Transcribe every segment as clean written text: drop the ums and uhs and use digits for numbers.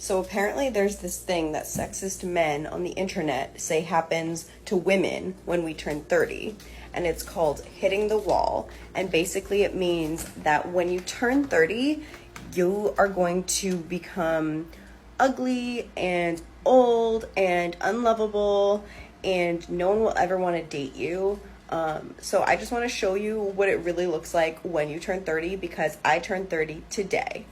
So apparently there's this thing that sexist men on the internet say happens to women when we turn 30, and it's called hitting the wall. And basically it means that when you turn 30, you are going to become ugly and old and unlovable, and no one will ever want to date you. So I just want to show you what it really looks like when you turn 30, because I turned 30 today.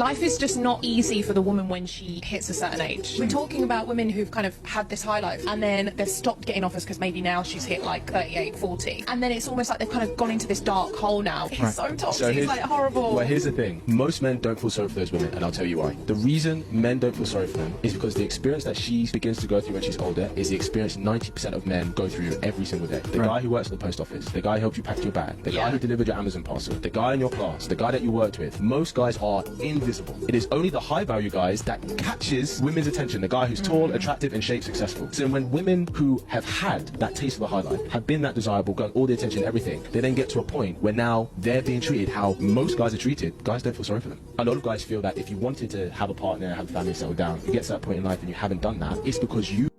Life is just not easy for the woman when she hits a certain age. We're talking about women who've kind of had this high life and then they've stopped getting offers because maybe now she's hit like 38, 40. And then it's almost like they've kind of gone into this dark hole now. It's so toxic, it's like horrible. Well, here's the thing. Most men don't feel sorry for those women, and I'll tell you why. The reason men don't feel sorry for them is because the experience that she begins to go through when she's older is the experience 90% of men go through every single day. The guy who works at the post office, the guy who helped you pack your bag, the guy who delivered your Amazon parcel, the guy in your class, the guy that you worked with. Most guys are invisible. It is only the high value guys that catches women's attention, the guy who's tall, attractive, and shape successful. So when women who have had that taste of the high life, have been that desirable, gotten all the attention, everything, they then get to a point where now they're being treated how most guys are treated. Guys don't feel sorry for them. A lot of guys feel that if you wanted to have a partner, have a family, settle down, you get to that point in life and you haven't done that, it's because you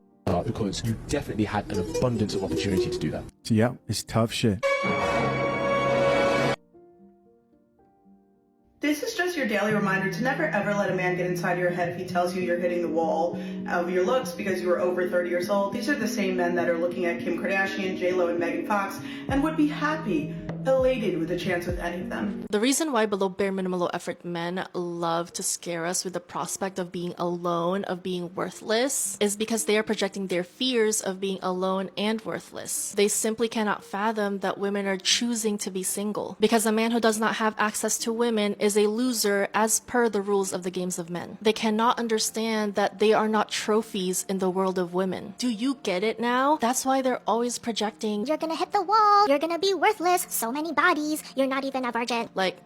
definitely had an abundance of opportunity to do that. So yeah, it's tough shit. This is just your daily reminder to never ever let a man get inside your head if he tells you you're hitting the wall of your looks because you are over 30 years old. These are the same men that are looking at Kim Kardashian, J-Lo, and Megan Fox and would be happy, elated with a chance with any of them. The reason why below bare minimum low effort men love to scare us with the prospect of being alone, of being worthless, is because they are projecting their fears of being alone and worthless. They simply cannot fathom that women are choosing to be single, because a man who does not have access to women is a loser as per the rules of the games of men. They cannot understand that they are not trophies in the world of women. Do you get it now? That's why they're always projecting, you're gonna hit the wall, you're gonna be worthless, so many bodies, you're not even a virgin. Like,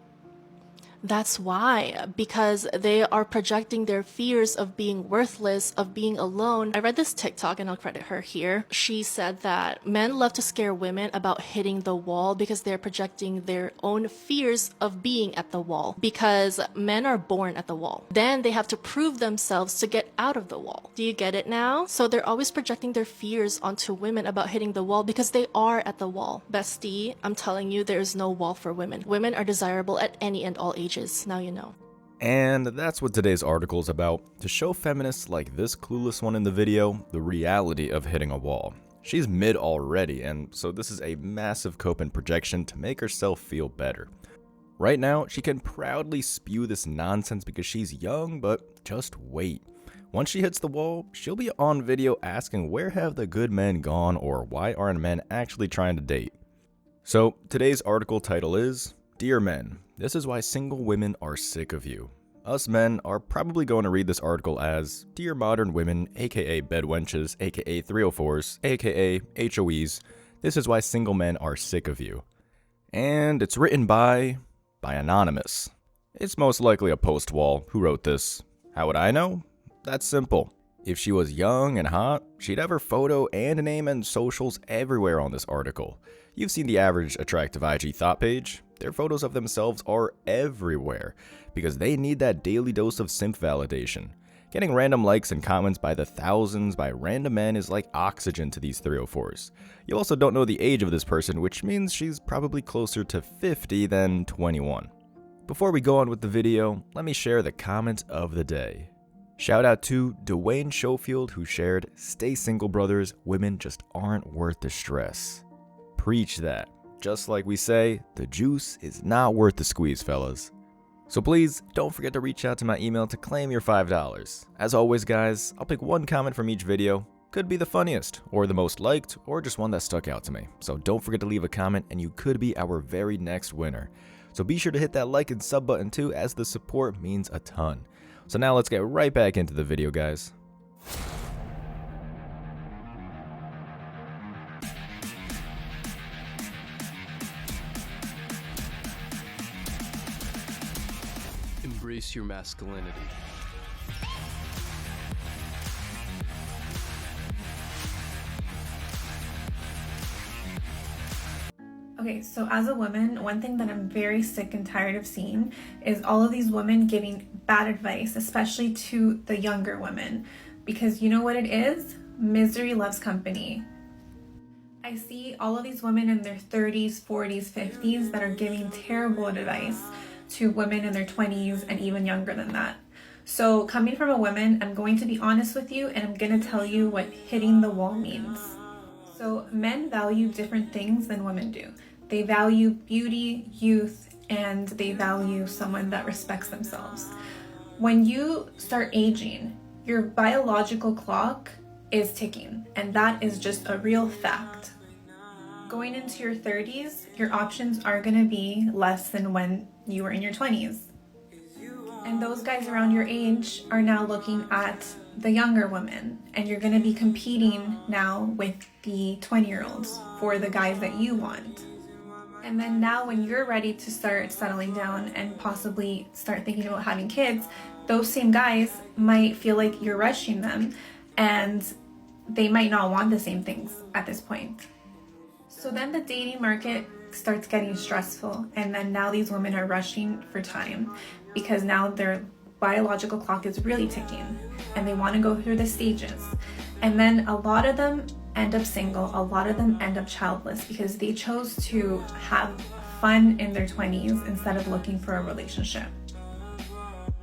that's why, because they are projecting their fears of being worthless, of being alone. I read this TikTok, and I'll credit her here. She said that men love to scare women about hitting the wall because they're projecting their own fears of being at the wall, because men are born at the wall. Then they have to prove themselves to get out of the wall. Do you get it now? So they're always projecting their fears onto women about hitting the wall because they are at the wall. Bestie, I'm telling you, there is no wall for women. Women are desirable at any and all ages. Now you know. And that's what today's article is about, to show feminists like this clueless one in the video the reality of hitting a wall. She's mid already, and so this is a massive cope and projection to make herself feel better. Right now, she can proudly spew this nonsense because she's young, but just wait. Once she hits the wall, she'll be on video asking where have the good men gone, or why aren't men actually trying to date. So today's article title is, Dear Men, this is why single women are sick of you. Us men are probably going to read this article as, Dear modern women, aka bedwenches, aka 304s, aka HOEs, this is why single men are sick of you. And it's written by Anonymous. It's most likely a post-wall who wrote this. How would I know? That's simple. If she was young and hot, she'd have her photo and name and socials everywhere on this article. You've seen the average attractive IG thought page. Their photos of themselves are everywhere because they need that daily dose of simp validation. Getting random likes and comments by the thousands by random men is like oxygen to these 304s. You also don't know the age of this person, which means she's probably closer to 50 than 21. Before we go on with the video, let me share the comment of the day. Shout out to Dwayne Schofield, who shared, Stay single, brothers, women just aren't worth the stress. Preach that. Just like we say, the juice is not worth the squeeze, fellas. So please, don't forget to reach out to my email to claim your $5. As always, guys, I'll pick one comment from each video. Could be the funniest, or the most liked, or just one that stuck out to me. So don't forget to leave a comment, and you could be our very next winner. So be sure to hit that like and sub button too, as the support means a ton. So now let's get right back into the video, guys. Embrace your masculinity. Okay, so as a woman, one thing that I'm very sick and tired of seeing is all of these women giving bad advice, especially to the younger women. Because you know what it is? Misery loves company. I see all of these women in their 30s, 40s, 50s that are giving terrible advice to women in their 20s and even younger than that. So coming from a woman, I'm going to be honest with you and I'm going to tell you what hitting the wall means. So men value different things than women do. They value beauty, youth, and they value someone that respects themselves. When you start aging, your biological clock is ticking, and that is just a real fact. Going into your 30s, your options are going to be less than when you were in your 20s. And those guys around your age are now looking at the younger women, and you're going to be competing now with the 20-year-olds for the guys that you want. And then now when you're ready to start settling down and possibly start thinking about having kids, those same guys might feel like you're rushing them, and they might not want the same things at this point. So then the dating market starts getting stressful, and then now these women are rushing for time because now their biological clock is really ticking and they want to go through the stages. And then a lot of them end up single, a lot of them end up childless because they chose to have fun in their 20s instead of looking for a relationship.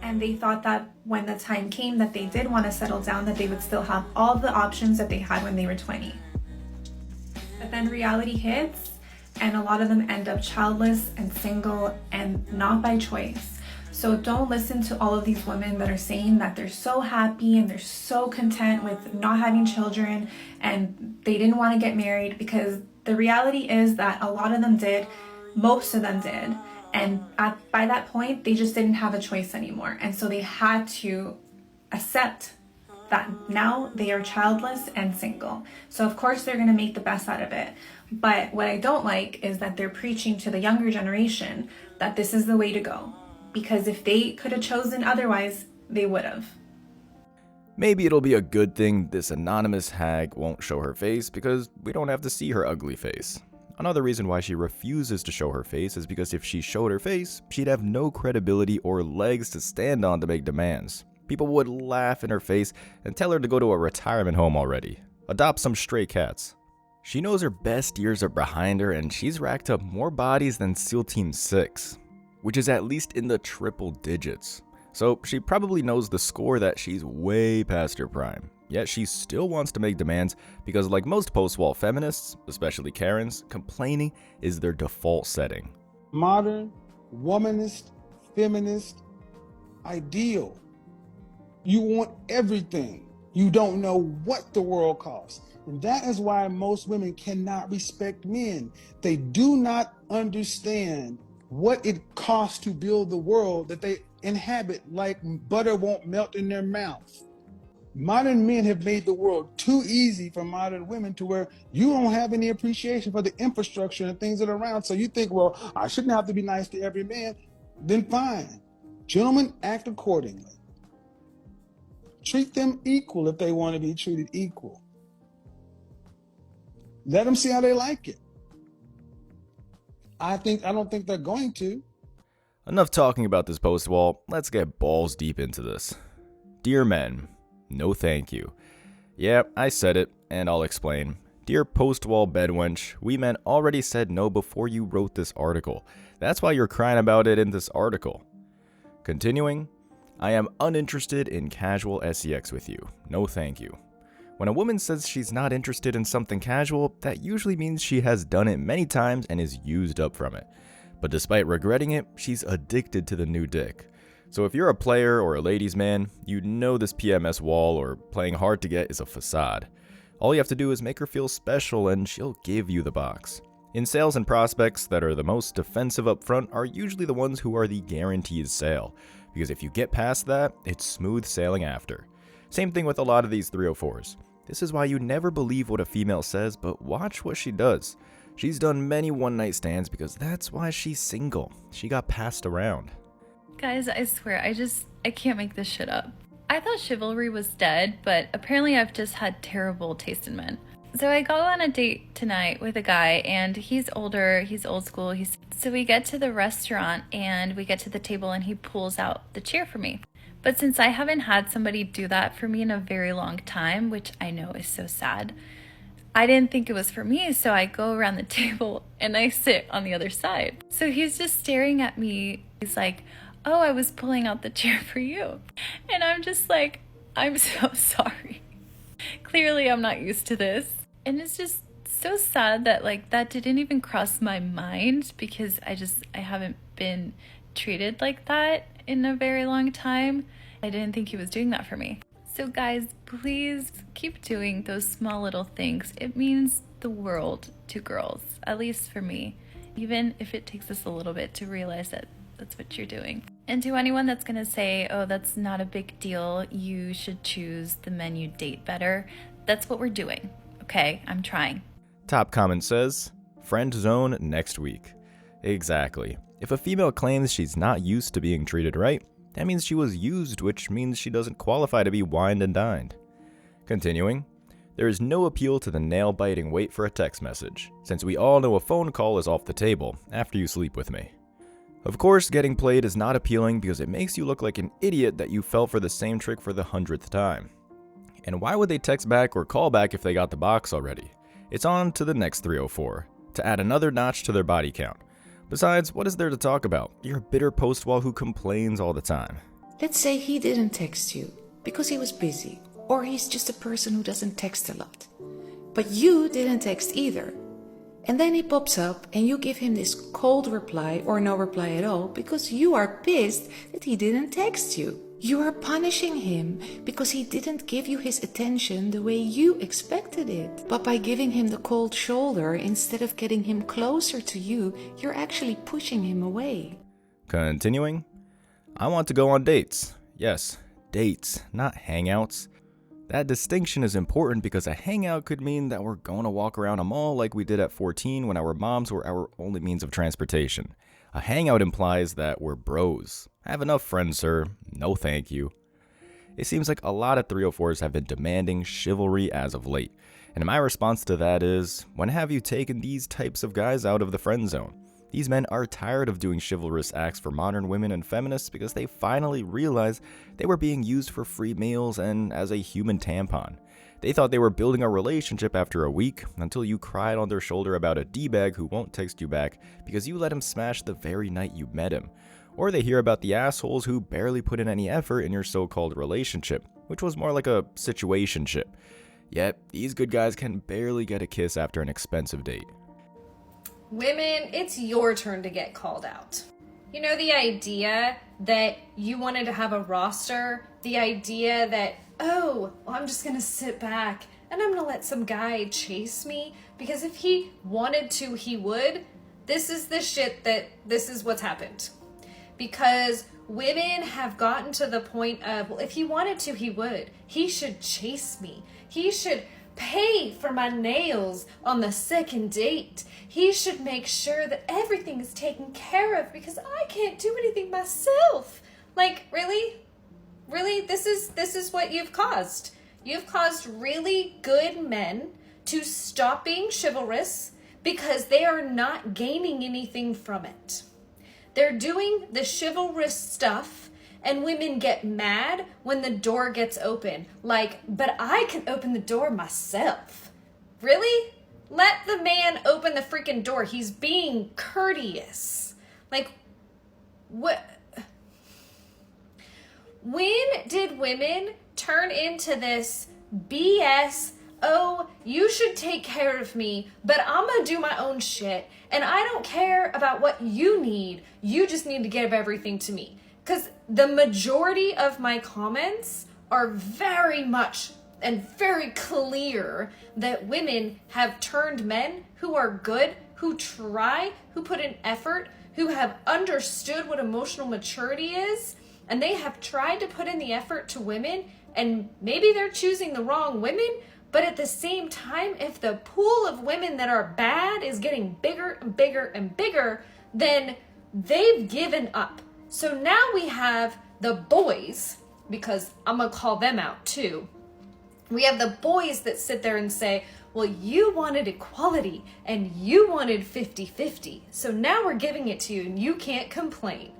And they thought that when the time came that they did want to settle down, that they would still have all the options that they had when they were 20. But then reality hits, and a lot of them end up childless and single, and not by choice. So don't listen to all of these women that are saying that they're so happy and they're so content with not having children and they didn't want to get married, because the reality is that a lot of them did, most of them did. And by that point, they just didn't have a choice anymore. And so they had to accept that now they are childless and single. So of course they're going to make the best out of it. But what I don't like is that they're preaching to the younger generation that this is the way to go. Because if they could have chosen otherwise, they would have. Maybe it'll be a good thing this anonymous hag won't show her face because we don't have to see her ugly face. Another reason why she refuses to show her face is because if she showed her face, she'd have no credibility or legs to stand on to make demands. People would laugh in her face and tell her to go to a retirement home already. Adopt some stray cats. She knows her best years are behind her and she's racked up more bodies than SEAL Team 6, which is at least in the triple digits. So she probably knows the score that she's way past her prime. Yet she still wants to make demands because, like most post-wall feminists, especially Karens, complaining is their default setting. Modern, womanist, feminist, ideal. You want everything. You don't know what the world costs. And that is why most women cannot respect men. They do not understand what it costs to build the world that they inhabit, like butter won't melt in their mouth. Modern men have made the world too easy for modern women to where you don't have any appreciation for the infrastructure and things that are around. So you think, well, I shouldn't have to be nice to every man. Then fine. Gentlemen, act accordingly. Treat them equal if they want to be treated equal. Let them see how they like it. I don't think they're going to. Enough talking about this post wall, let's get balls deep into this. Dear men, no thank you. Yeah, I said it, and I'll explain. Dear post-wall bedwench, we men already said no before you wrote this article. That's why you're crying about it in this article. Continuing, I am uninterested in casual sex with you. No thank you. When a woman says she's not interested in something casual, that usually means she has done it many times and is used up from it. But despite regretting it, she's addicted to the new dick. So if you're a player or a ladies' man, you know this PMS wall or playing hard to get is a facade. All you have to do is make her feel special and she'll give you the box. In sales and prospects that are the most defensive up front are usually the ones who are the guaranteed sale, because if you get past that, it's smooth sailing after. Same thing with a lot of these 304s. This is why you never believe what a female says, but watch what she does. She's done many one-night stands because that's why she's single. She got passed around. Guys, I swear, I can't make this shit up. I thought Chivalry was dead, but apparently I've just had terrible taste in men. So I go on a date tonight with a guy, and he's older, he's old school. So we get to the restaurant and we get to the table and he pulls out the chair for me. But since I haven't had somebody do that for me in a very long time, which I know is so sad, I didn't think it was for me, so I go around the table and I sit on the other side. So he's just staring at me. He's like, "Oh, I was pulling out the chair for you." And I'm just like, I'm so sorry. Clearly I'm not used to this. And it's just so sad that like that didn't even cross my mind, because I haven't been treated like that in a very long time. I didn't think he was doing that for me. So guys, please keep doing those small little things. It means the world to girls, at least for me, even if it takes us a little bit to realize that that's what you're doing. And to anyone that's gonna say, oh, that's not a big deal, you should choose the men you date better, that's what we're doing. Okay, I'm trying. Top comment says, friend zone next week. Exactly. If a female claims she's not used to being treated right, that means she was used, which means she doesn't qualify to be wined and dined. Continuing, there is no appeal to the nail-biting wait for a text message, since we all know a phone call is off the table after you sleep with me. Of course, getting played is not appealing because it makes you look like an idiot that you fell for the same trick for the 100th time. And why would they text back or call back if they got the box already? It's on to the next 304, to add another notch to their body count. Besides, what is there to talk about? You're a bitter postwall who complains all the time. Let's say he didn't text you because he was busy, or he's just a person who doesn't text a lot. But you didn't text either. And then he pops up and you give him this cold reply or no reply at all because you are pissed that he didn't text you. You are punishing him because he didn't give you his attention the way you expected it. But by giving him the cold shoulder instead of getting him closer to you, you're actually pushing him away. Continuing, I want to go on dates. Yes, dates, not hangouts. That distinction is important because a hangout could mean that we're going to walk around a mall like we did at 14 when our moms were our only means of transportation. A hangout implies that we're bros. I have enough friends, sir. No thank you. It seems like a lot of 304s have been demanding chivalry as of late. And my response to that is, when have you taken these types of guys out of the friend zone? These men are tired of doing chivalrous acts for modern women and feminists because they finally realized they were being used for free meals and as a human tampon. They thought they were building a relationship after a week until you cried on their shoulder about a D-bag who won't text you back because you let him smash the very night you met him. Or they hear about the assholes who barely put in any effort in your so-called relationship, which was more like a situationship. Yet, these good guys can barely get a kiss after an expensive date. Women, it's your turn to get called out. You know, the idea that you wanted to have a roster, the idea that, oh, well, I'm just gonna sit back and I'm gonna let some guy chase me because if he wanted to, he would. This is what's happened. Because women have gotten to the point of, well, if he wanted to, he would. He should chase me. He should pay for my nails on the second date. He should make sure that everything is taken care of because I can't do anything myself. Like, really? Really? This is what you've caused. You've caused really good men to stop being chivalrous because they are not gaining anything from it. They're doing the chivalrous stuff and women get mad when the door gets open. Like, but I can open the door myself. Really? Let the man open the freaking door. He's being courteous. Like, what? When did women turn into this BS, oh, you should take care of me, but I'm gonna do my own shit, and I don't care about what you need. You just need to give everything to me. Because the majority of my comments are very much and very clear that women have turned men who are good, who try, who put in effort, who have understood what emotional maturity is, and they have tried to put in the effort to women, and maybe they're choosing the wrong women, but at the same time, if the pool of women that are bad is getting bigger and bigger and bigger, then they've given up. So now we have the boys, because I'm gonna call them out too. We have the boys that sit there and say, well, you wanted equality and you wanted 50-50. So now we're giving it to you and you can't complain.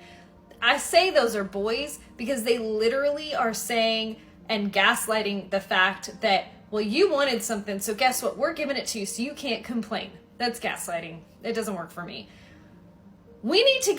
I say those are boys because they literally are saying and gaslighting the fact that, well, you wanted something, so guess what? We're giving it to you so you can't complain. That's gaslighting. It doesn't work for me. We need to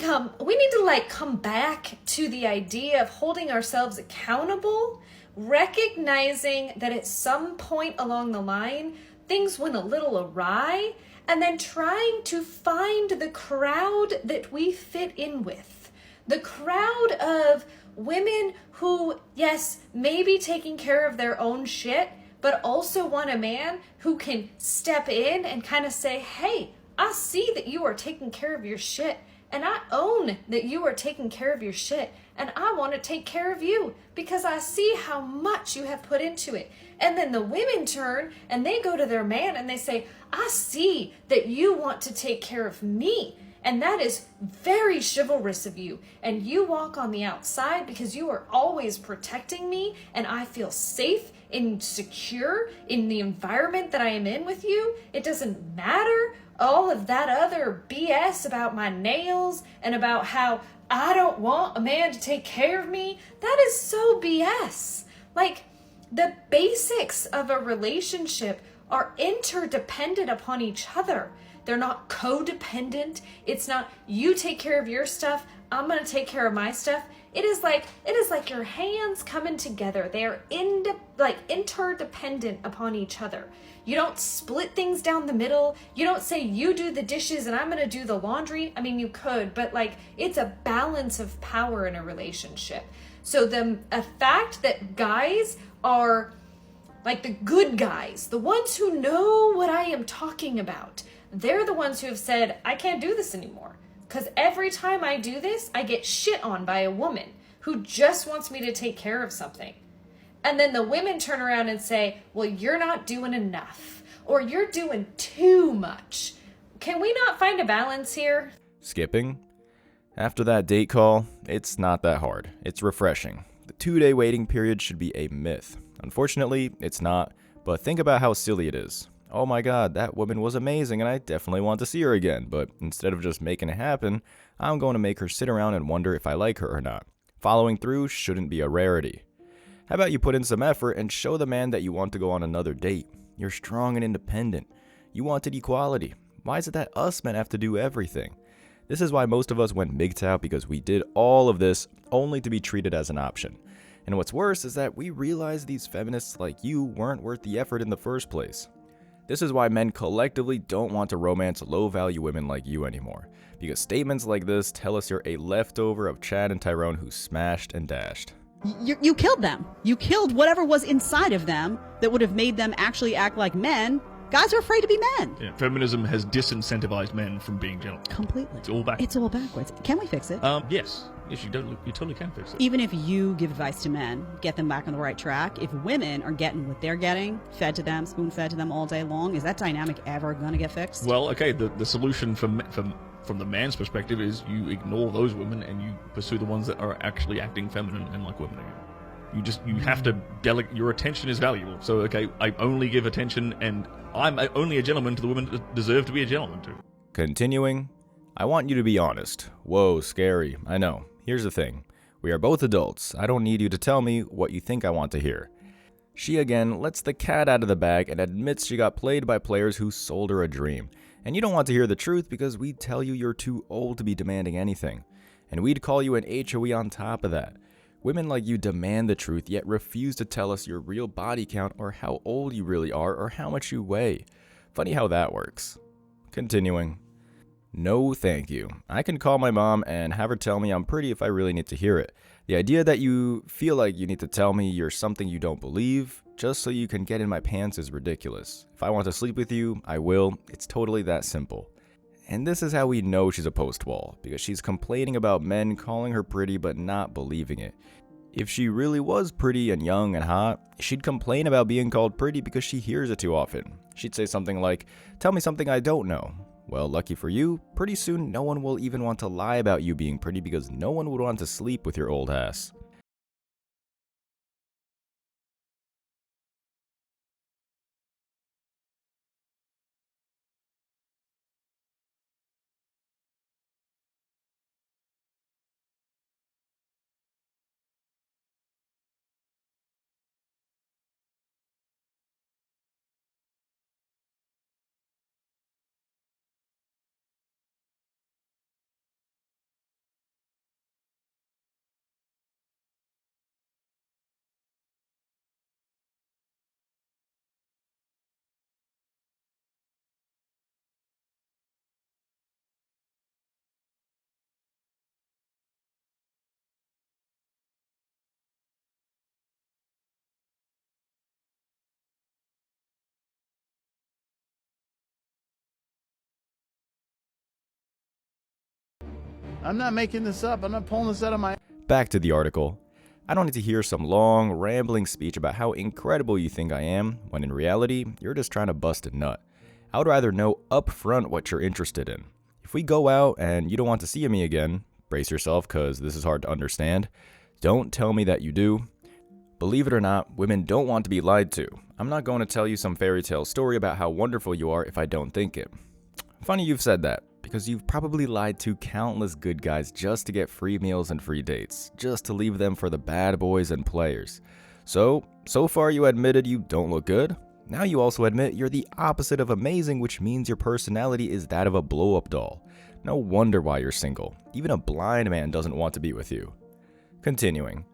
come back to the idea of holding ourselves accountable, recognizing that at some point along the line, things went a little awry, and then trying to find the crowd that we fit in with. The crowd of women who, yes, may be taking care of their own shit, but also want a man who can step in and kind of say, hey, I see that you are taking care of your shit, and I own that you are taking care of your shit, and I want to take care of you because I see how much you have put into it. And then the women turn and they go to their man and they say, I see that you want to take care of me. And that is very chivalrous of you. And you walk on the outside because you are always protecting me, and I feel safe and secure in the environment that I am in with you. It doesn't matter all of that other BS about my nails and about how I don't want a man to take care of me. That is so BS. Like, the basics of a relationship are interdependent upon each other. They're not codependent. It's not you take care of your stuff, I'm gonna take care of my stuff. It is like your hands coming together. They are interdependent upon each other. You don't split things down the middle. You don't say you do the dishes and I'm gonna do the laundry. I mean, you could, but like, it's a balance of power in a relationship. So a fact that guys are like the good guys, the ones who know what I am talking about, they're the ones who have said, I can't do this anymore. Because every time I do this, I get shit on by a woman who just wants me to take care of something. And then the women turn around and say, well, you're not doing enough, or you're doing too much. Can we not find a balance here? Skipping? After that date call, it's not that hard. It's refreshing. The 2-day waiting period should be a myth. Unfortunately, it's not, but think about how silly it is. Oh my god, that woman was amazing and I definitely want to see her again, but instead of just making it happen, I'm going to make her sit around and wonder if I like her or not. Following through shouldn't be a rarity. How about you put in some effort and show the man that you want to go on another date? You're strong and independent. You wanted equality. Why is it that us men have to do everything? This is why most of us went MGTOW, because we did all of this only to be treated as an option. And what's worse is that we realized these feminists like you weren't worth the effort in the first place. This is why men collectively don't want to romance low-value women like you anymore, because statements like this tell us you're a leftover of Chad and Tyrone who smashed and dashed. You killed them. You killed whatever was inside of them that would have made them actually act like men. Guys are afraid to be men. Yeah, feminism has disincentivized men from being gentlemen. Completely. It's all back. It's all backwards. Can we fix it? Yes. Yes, you totally can fix it. Even if you give advice to men, get them back on the right track, if women are getting what they're getting, fed to them, spoon-fed to them all day long, is that dynamic ever going to get fixed? Well, okay, the solution from the man's perspective is you ignore those women and you pursue the ones that are actually acting feminine and like women again. You have to delegate. Your attention is valuable. So, okay, I only give attention and I'm only a gentleman to the women that deserve to be a gentleman to. Continuing, I want you to be honest. Whoa, scary. I know. Here's the thing. We are both adults. I don't need you to tell me what you think I want to hear. She again lets the cat out of the bag and admits she got played by players who sold her a dream. And you don't want to hear the truth because we'd tell you you're too old to be demanding anything. And we'd call you an HOE on top of that. Women like you demand the truth yet refuse to tell us your real body count or how old you really are or how much you weigh. Funny how that works. Continuing. No, thank you. I can call my mom and have her tell me I'm pretty if I really need to hear it. The idea that you feel like you need to tell me you're something you don't believe just so you can get in my pants is ridiculous. If I want to sleep with you, I will. It's totally that simple. And this is how we know she's a post-wall, because she's complaining about men calling her pretty but not believing it. If she really was pretty and young and hot, she'd complain about being called pretty because she hears it too often. She'd say something like, tell me something I don't know. Well, lucky for you, pretty soon no one will even want to lie about you being pretty because no one would want to sleep with your old ass. I'm not making this up. I'm not pulling this out of my... Back to the article. I don't need to hear some long, rambling speech about how incredible you think I am, when in reality, you're just trying to bust a nut. I would rather know upfront what you're interested in. If we go out and you don't want to see me again, brace yourself because this is hard to understand. Don't tell me that you do. Believe it or not, women don't want to be lied to. I'm not going to tell you some fairy tale story about how wonderful you are if I don't think it. Funny you've said that, because you've probably lied to countless good guys just to get free meals and free dates, just to leave them for the bad boys and players. So far you admitted you don't look good. Now you also admit you're the opposite of amazing, which means your personality is that of a blow-up doll. No wonder why you're single. Even a blind man doesn't want to be with you. Continuing.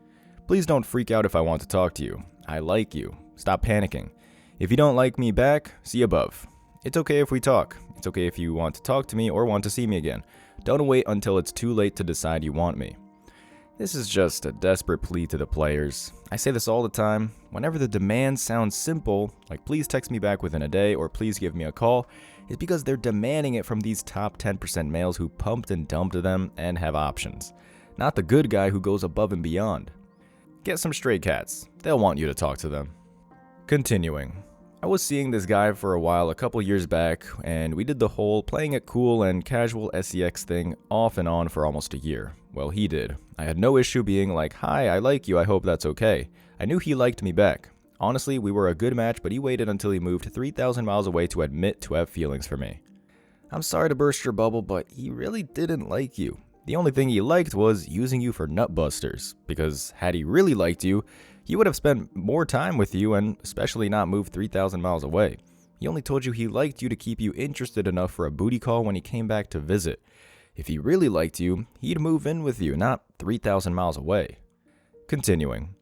Please don't freak out if I want to talk to you. I like you. Stop panicking. If you don't like me back, see above. It's okay if we talk. It's okay if you want to talk to me or want to see me again. Don't wait until it's too late to decide you want me. This is just a desperate plea to the players. I say this all the time. Whenever the demand sounds simple, like please text me back within a day or please give me a call, it's because they're demanding it from these top 10% males who pumped and dumped them and have options. Not the good guy who goes above and beyond. Get some stray cats. They'll want you to talk to them. Continuing. I was seeing this guy for a while a couple years back, and we did the whole playing it cool and casual sex thing off and on for almost a year. Well, he did. I had no issue being like, hi, I like you, I hope that's okay. I knew he liked me back. Honestly, we were a good match, but he waited until he moved 3,000 miles away to admit to have feelings for me. I'm sorry to burst your bubble, but he really didn't like you. The only thing he liked was using you for nutbusters, because had he really liked you, he would have spent more time with you and especially not moved 3,000 miles away. He only told you he liked you to keep you interested enough for a booty call when he came back to visit. If he really liked you, he'd move in with you, not 3,000 miles away. Continuing.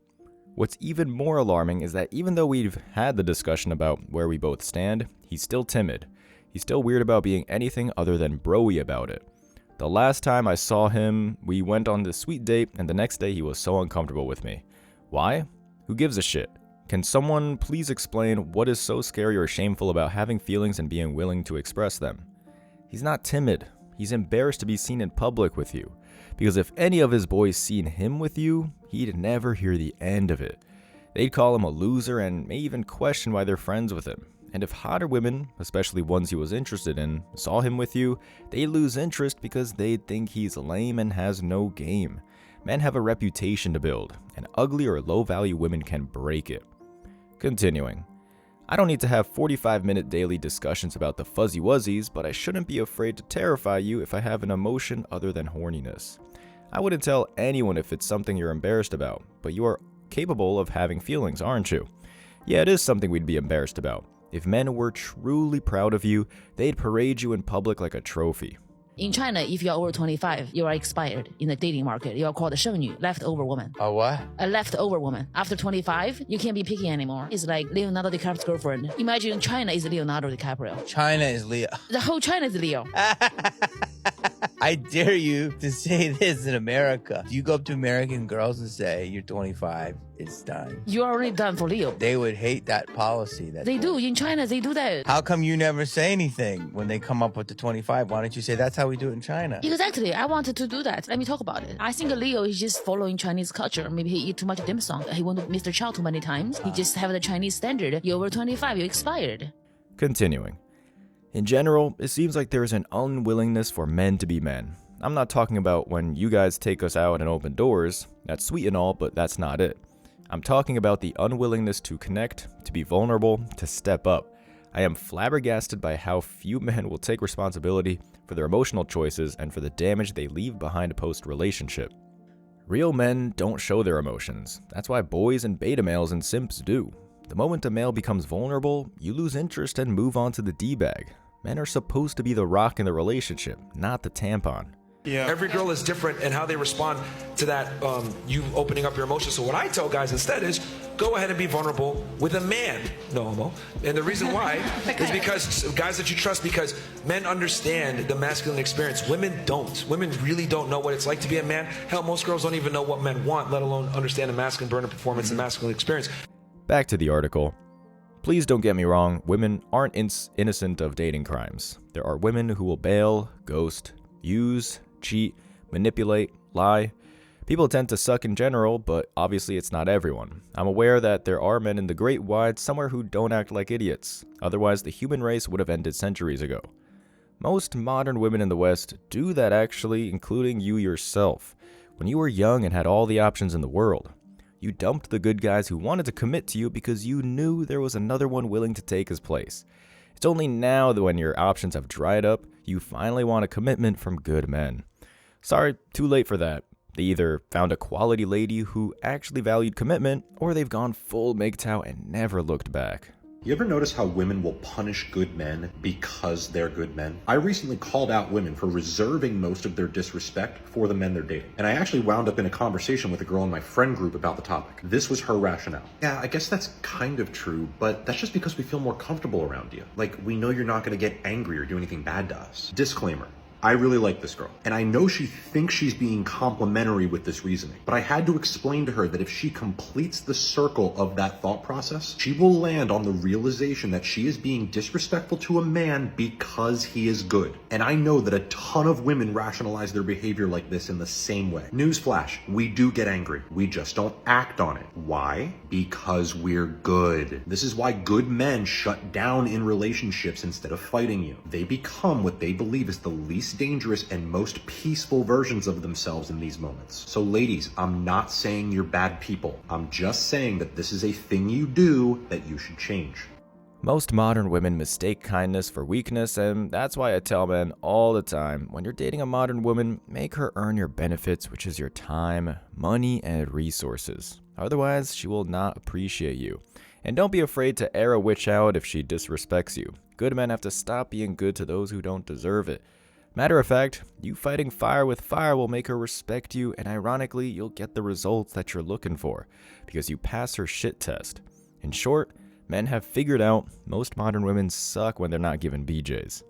What's even more alarming is that even though we've had the discussion about where we both stand, he's still timid. He's still weird about being anything other than bro-y about it. The last time I saw him, we went on this sweet date, and the next day he was so uncomfortable with me. Why? Who gives a shit? Can someone please explain what is so scary or shameful about having feelings and being willing to express them? He's not timid. He's embarrassed to be seen in public with you. Because if any of his boys seen him with you, he'd never hear the end of it. They'd call him a loser and may even question why they're friends with him. And if hotter women, especially ones he was interested in, saw him with you, they'd lose interest because they'd think he's lame and has no game. Men have a reputation to build, and ugly or low-value women can break it. Continuing. I don't need to have 45-minute daily discussions about the fuzzy wuzzies, but I shouldn't be afraid to terrify you if I have an emotion other than horniness. I wouldn't tell anyone if it's something you're embarrassed about, but you are capable of having feelings, aren't you? Yeah, it is something we'd be embarrassed about. If men were truly proud of you, they'd parade you in public like a trophy. In China, if you are over 25, you are expired in the dating market. You are called a 剩女, leftover woman. A what? A leftover woman. After 25, you can't be picky anymore. It's like Leonardo DiCaprio's girlfriend. Imagine China is Leonardo DiCaprio. China is Leo. The whole China is Leo. I dare you to say this in America. You go up to American girls and say, you're 25, it's done. You are already done for Leo. They would hate that policy. They do. In China, they do that. How come you never say anything when they come up with the 25? Why don't you say that's how we do it in China? Exactly. I wanted to do that. Let me talk about it. I think Leo is just following Chinese culture. Maybe he eat too much dim sum. He went to Mr. Chow too many times. He just have the Chinese standard. You're over 25, you're expired. Continuing. In general, it seems like there is an unwillingness for men to be men. I'm not talking about when you guys take us out and open doors. That's sweet and all, but that's not it. I'm talking about the unwillingness to connect, to be vulnerable, to step up. I am flabbergasted by how few men will take responsibility for their emotional choices and for the damage they leave behind post-relationship. Real men don't show their emotions. That's why boys and beta males and simps do. The moment a male becomes vulnerable, you lose interest and move on to the D-bag. Men are supposed to be the rock in the relationship, not the tampon. Yeah. Every girl is different in how they respond to that, you opening up your emotions. So what I tell guys instead is, go ahead and be vulnerable with a man, no homo. And the reason why is because guys that you trust, because men understand the masculine experience. Women don't. Women really don't know what it's like to be a man. Hell, most girls don't even know what men want, let alone understand the masculine burner performance and masculine experience. Back to the article. Please don't get me wrong, women aren't innocent of dating crimes. There are women who will bail, ghost, use, cheat, manipulate, lie. People tend to suck in general, but obviously it's not everyone. I'm aware that there are men in the great wide somewhere who don't act like idiots. Otherwise, the human race would have ended centuries ago. Most modern women in the West do that actually, including you yourself. When you were young and had all the options in the world, you dumped the good guys who wanted to commit to you because you knew there was another one willing to take his place. It's only now that when your options have dried up, you finally want a commitment from good men. Sorry, too late for that. They either found a quality lady who actually valued commitment, or they've gone full MGTOW and never looked back. You ever notice how women will punish good men because they're good men? I recently called out women for reserving most of their disrespect for the men they're dating. And I actually wound up in a conversation with a girl in my friend group about the topic. This was her rationale. Yeah, I guess that's kind of true, but that's just because we feel more comfortable around you. Like, we know you're not gonna get angry or do anything bad to us. Disclaimer. I really like this girl, and I know she thinks she's being complimentary with this reasoning, but I had to explain to her that if she completes the circle of that thought process, she will land on the realization that she is being disrespectful to a man because he is good. And I know that a ton of women rationalize their behavior like this in the same way. Newsflash, we do get angry. We just don't act on it. Why? Because we're good. This is why good men shut down in relationships instead of fighting you. They become what they believe is the least dangerous and most peaceful versions of themselves in these moments. So ladies, I'm not saying you're bad people. I'm just saying that this is a thing you do that you should change. Most modern women mistake kindness for weakness, and that's why I tell men all the time, when you're dating a modern woman, make her earn your benefits, which is your time, money, and resources. Otherwise, she will not appreciate you. And don't be afraid to air a witch out if she disrespects you. Good men have to stop being good to those who don't deserve it. Matter of fact, you fighting fire with fire will make her respect you, and ironically, you'll get the results that you're looking for, because you pass her shit test. In short, men have figured out most modern women suck when they're not given BJs.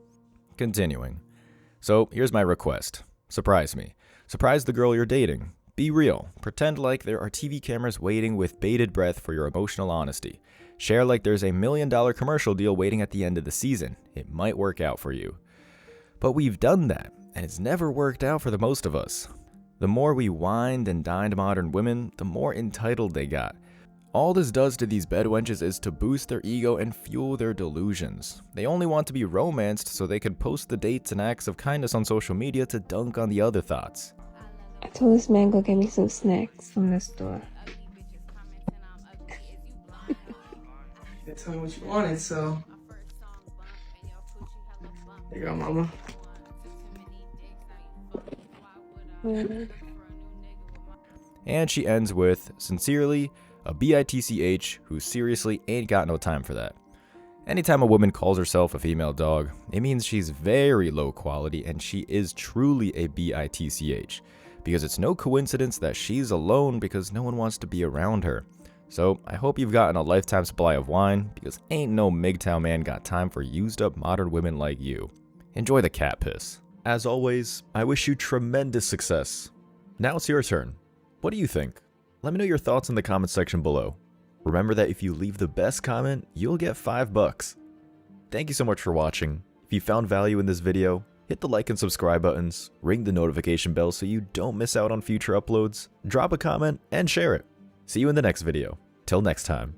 Continuing. So here's my request. Surprise me. Surprise the girl you're dating. Be real. Pretend like there are TV cameras waiting with bated breath for your emotional honesty. Share like there's a $1 million commercial deal waiting at the end of the season. It might work out for you. But we've done that, and it's never worked out for the most of us. The more we wined and dined modern women, the more entitled they got. All this does to these bedwenches is to boost their ego and fuel their delusions. They only want to be romanced so they can post the dates and acts of kindness on social media to dunk on the other thoughts. I told this man go get me some snacks from the store. You told me what you wanted, so... There you go, mama. And she ends with, sincerely, a bitch who seriously ain't got no time for that. Anytime a woman calls herself a female dog, it means she's very low quality and she is truly a bitch. Because it's no coincidence that she's alone because no one wants to be around her. So I hope you've gotten a lifetime supply of wine, because ain't no MGTOW man got time for used up modern women like you. Enjoy the cat piss. As always, I wish you tremendous success. Now it's your turn. What do you think? Let me know your thoughts in the comment section below. Remember that if you leave the best comment, you'll get $5. Thank you so much for watching. If you found value in this video, hit the like and subscribe buttons, ring the notification bell so you don't miss out on future uploads, drop a comment, and share it. See you in the next video. Till next time.